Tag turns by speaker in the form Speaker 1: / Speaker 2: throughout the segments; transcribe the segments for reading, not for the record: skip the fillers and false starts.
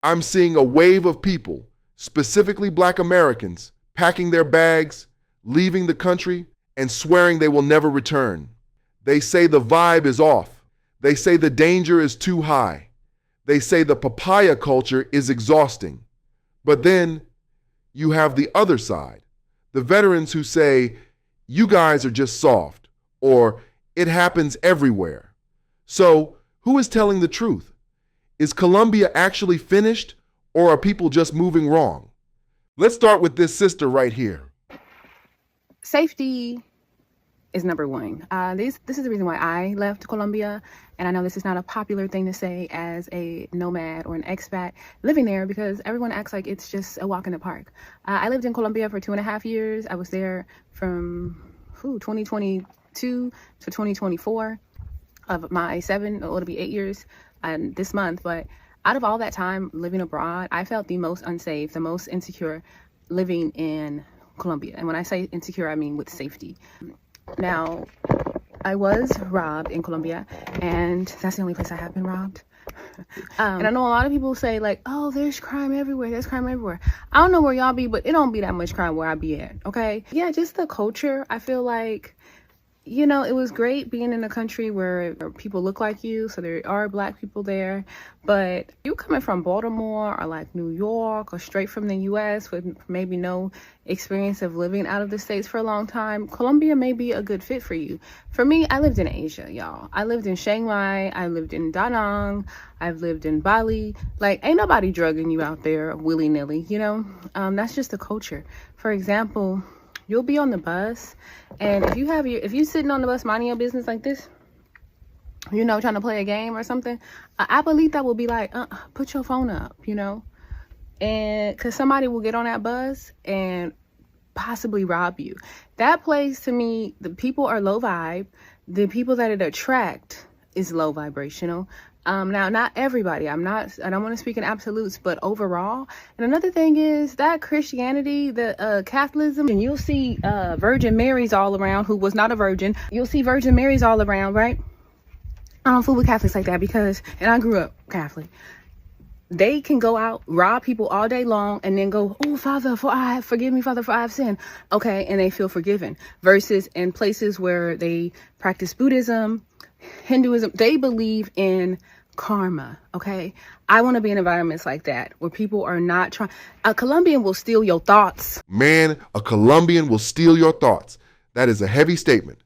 Speaker 1: I'm seeing a wave of people, specifically Black Americans, packing their bags, leaving the country, and swearing they will never return. They say the vibe is off. They say the danger is too high. They say the papaya culture is exhausting. But then you have the other side, the veterans who say, you guys are just soft, or it happens everywhere. So, who is telling the truth? Is Colombia actually finished, or are people just moving wrong? Let's start with this sister right here.
Speaker 2: Safety is number one. This is the reason why I left Colombia, and I know this is not a popular thing to say as a nomad or an expat living there, because everyone acts like it's just a walk in the park. I lived in Colombia for 2.5 years. I was there from 2022 to 2024 of my 7, it'll be 8 years this month. But out of all that time living abroad, I felt the most unsafe, the most insecure living in Colombia. And when I say insecure, I mean with safety. Now, I was robbed in Colombia, and that's the only place I have been robbed. And I know a lot of people say like, oh, there's crime everywhere. There's crime everywhere. I don't know where y'all be, but it don't be that much crime where I be at. Okay. Yeah. Just the culture. I feel like, you know, it was great being in a country where people look like you. So there are Black people there, but you coming from Baltimore or like New York or straight from the US with maybe no experience of living out of the States for a long time, Colombia may be a good fit for you. For me, I lived in Asia, y'all. I lived in Chiang Mai. I lived in Da Nang. I've lived in Bali. Like, ain't nobody drugging you out there willy-nilly, you know? That's just the culture. For example, you'll be on the bus, and if you sitting on the bus minding your business like this, you know, trying to play a game or something, an abuelita will be like, put your phone up, you know? And because somebody will get on that bus and possibly rob you. That place, to me, the people are low vibe. The people that it attract is low vibrational. Now, not everybody. I don't want to speak in absolutes, but overall. And another thing is that Christianity, the Catholicism, and you'll see Virgin Marys all around, who was not a virgin. You'll see Virgin Marys all around, right? I don't fool with Catholics like that because, and I grew up Catholic. They can go out, rob people all day long, and then go, oh, Father, forgive me, Father, for I have sinned. Okay, and they feel forgiven. Versus in places where they practice Buddhism, Hinduism, they believe in karma. Okay, I want to be in environments like that where people are not trying. A Colombian will steal your thoughts.
Speaker 1: Man, a Colombian will steal your thoughts. That is a heavy statement.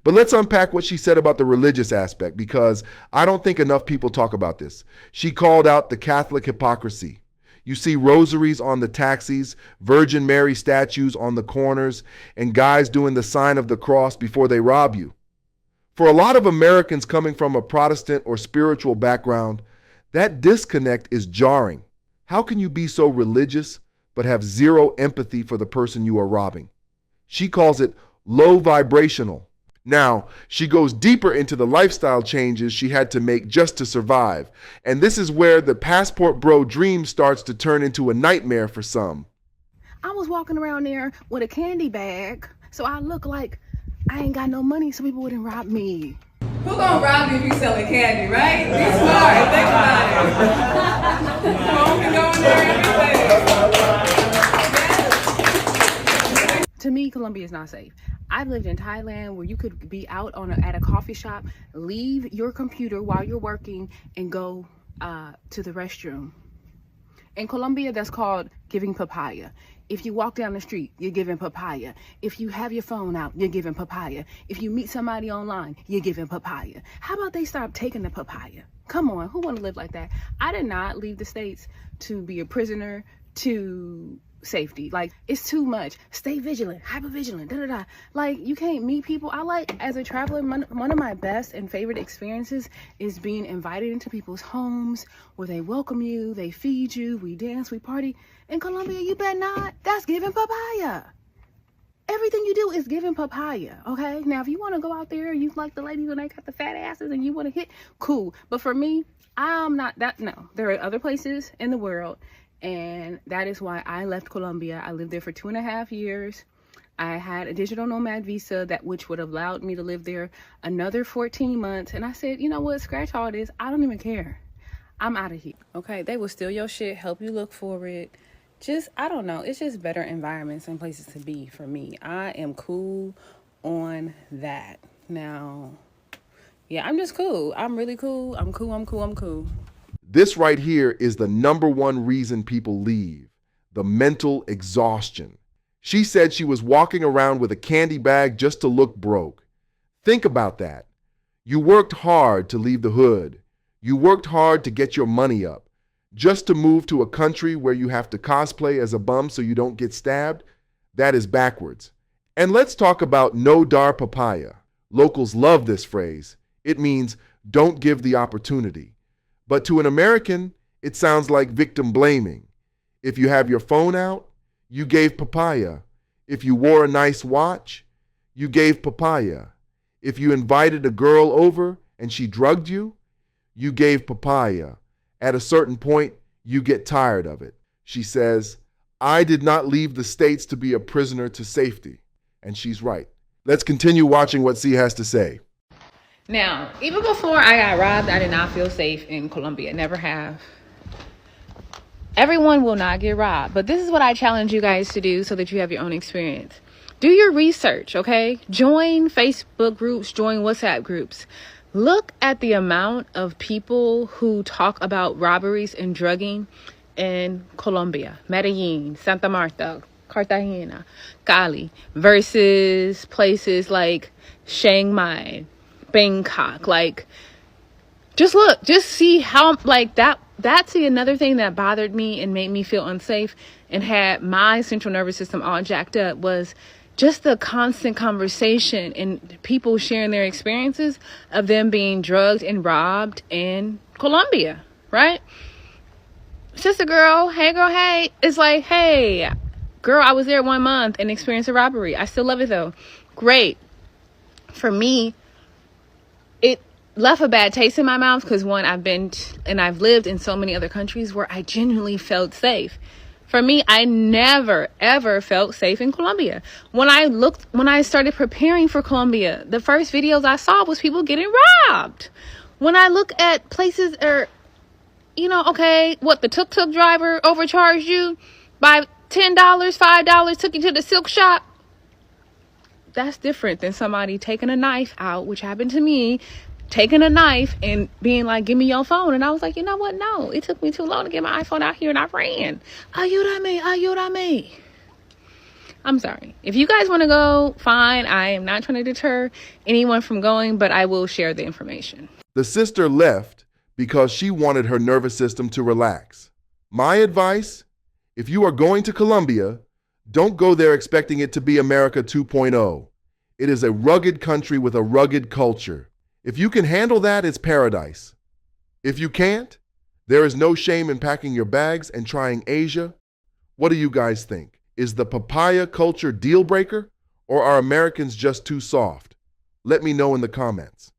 Speaker 1: But let's unpack what she said about the religious aspect, because I don't think enough people talk about this. She called out the Catholic hypocrisy. You see rosaries on the taxis, Virgin Mary statues on the corners, and guys doing the sign of the cross before they rob you. For a lot of Americans coming from a Protestant or spiritual background, that disconnect is jarring. How can you be so religious but have zero empathy for the person you are robbing? She calls it low vibrational. Now, she goes deeper into the lifestyle changes she had to make just to survive. And this is where the passport bro dream starts to turn into a nightmare for some.
Speaker 2: I was walking around there with a candy bag, so I look like I ain't got no money so people wouldn't rob me.
Speaker 3: Who gonna rob you if you selling candy, right? Be smart, think about it. Come on, we go in there every day.
Speaker 2: To me, Colombia is not safe. I've lived in Thailand where you could be out at a coffee shop, leave your computer while you're working, and go to the restroom. In Colombia, that's called giving papaya. If you walk down the street, you're giving papaya. If you have your phone out, you're giving papaya. If you meet somebody online, you're giving papaya. How about they start taking the papaya? Come on, who want to live like that? I did not leave the States to be a prisoner to safety. Like, it's too much. Stay vigilant, hyper-vigilant, da-da-da. Like, you can't meet people. I like, as a traveler, one of my best and favorite experiences is being invited into people's homes where they welcome you, they feed you, we dance, we party. In Colombia, you bet not. That's giving papaya. Everything you do is giving papaya, okay? Now, if you want to go out there, you like the ladies when they got the fat asses and you want to hit, cool. But for me, I'm not that, no. There are other places in the world, and that is why I left Colombia. I lived there for 2.5 years. I had a digital nomad visa which would have allowed me to live there another 14 months. And I said, you know what, scratch all this. I don't even care. I'm out of here. Okay, they will steal your shit, help you look for it. Just, I don't know. It's just better environments and places to be for me. I am cool on that. Now, yeah, I'm just cool. I'm really cool. I'm cool. I'm cool. I'm cool.
Speaker 1: This right here is the number one reason people leave: the mental exhaustion. She said she was walking around with a candy bag just to look broke. Think about that. You worked hard to leave the hood. You worked hard to get your money up. Just to move to a country where you have to cosplay as a bum so you don't get stabbed? That is backwards. And let's talk about no dar papaya. Locals love this phrase. It means don't give the opportunity. But to an American, it sounds like victim blaming. If you have your phone out, you gave papaya. If you wore a nice watch, you gave papaya. If you invited a girl over and she drugged you, you gave papaya. At a certain point, you get tired of it. She says, I did not leave the States to be a prisoner to safety. And she's right. Let's continue watching what C has to say.
Speaker 2: Now, even before I got robbed, I did not feel safe in Colombia. Never have. Everyone will not get robbed. But this is what I challenge you guys to do so that you have your own experience. Do your research, okay? Join Facebook groups, join WhatsApp groups. Look at the amount of people who talk about robberies and drugging in Colombia, Medellin, Santa Marta, Cartagena, Cali, versus places like Chiang Mai, Bangkok. Like, just look, just see how, like, that's another thing that bothered me and made me feel unsafe and had my central nervous system all jacked up was just the constant conversation and people sharing their experiences of them being drugged and robbed in Colombia, right? Sister girl, hey. It's like, hey, girl, I was there 1 month and experienced a robbery. I still love it though. Great. For me, it left a bad taste in my mouth because one, I've lived in so many other countries where I genuinely felt safe. For me, I never, ever felt safe in Colombia. When I started preparing for Colombia, the first videos I saw was people getting robbed. When I look at places okay, what, the tuk-tuk driver overcharged you by $10, $5, took you to the silk shop. That's different than somebody taking a knife out, which happened to me, taking a knife and being like, give me your phone. And I was like, you know what? No, it took me too long to get my iPhone out here and I ran. Ayúdame. I'm sorry. If you guys want to go, fine. I am not trying to deter anyone from going, but I will share the information.
Speaker 1: The sister left because she wanted her nervous system to relax. My advice, if you are going to Colombia, don't go there expecting it to be America 2.0. It is a rugged country with a rugged culture. If you can handle that, it's paradise. If you can't, there is no shame in packing your bags and trying Asia. What do you guys think? Is the papaya culture deal breaker, or are Americans just too soft? Let me know in the comments.